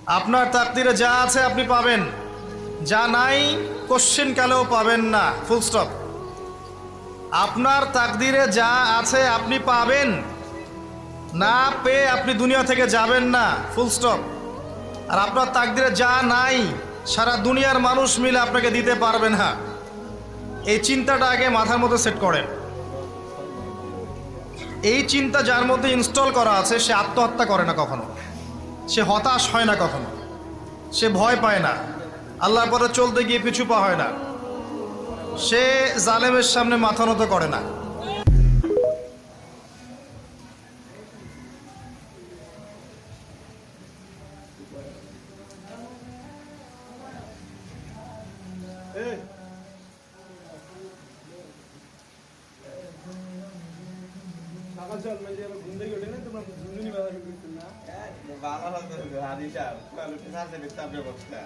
আপনার তাকদিরে যা আছে আপনি পাবেন, যা নাই কোশ্চেন কালেও পাবেন না, ফুল স্টপ। আপনার তাকদিরে যা আছে আপনি পাবেন, না পেয়ে আপনি দুনিয়া থেকে যাবেন না, ফুল স্টপ। আর আপনার তাকদিরে যা নাই সারা দুনিয়ার মানুষ মিলে আপনাকে দিতে পারবে না। এই চিন্তাটা আগে মাথার মধ্যে সেট করেন। এই চিন্তা যার মধ্যে ইনস্টল করা আছে সে আত্মহত্যা করে না কখনো, সে হতাশ হয় না কখনো, সে ভয় পায় না, আল্লাহর পথে চলতে গিয়ে পিছু পা হয় না, সে জালেমের সামনে মাথা নত করে না। ভালো হতো হাদিসা ব্যবস্থা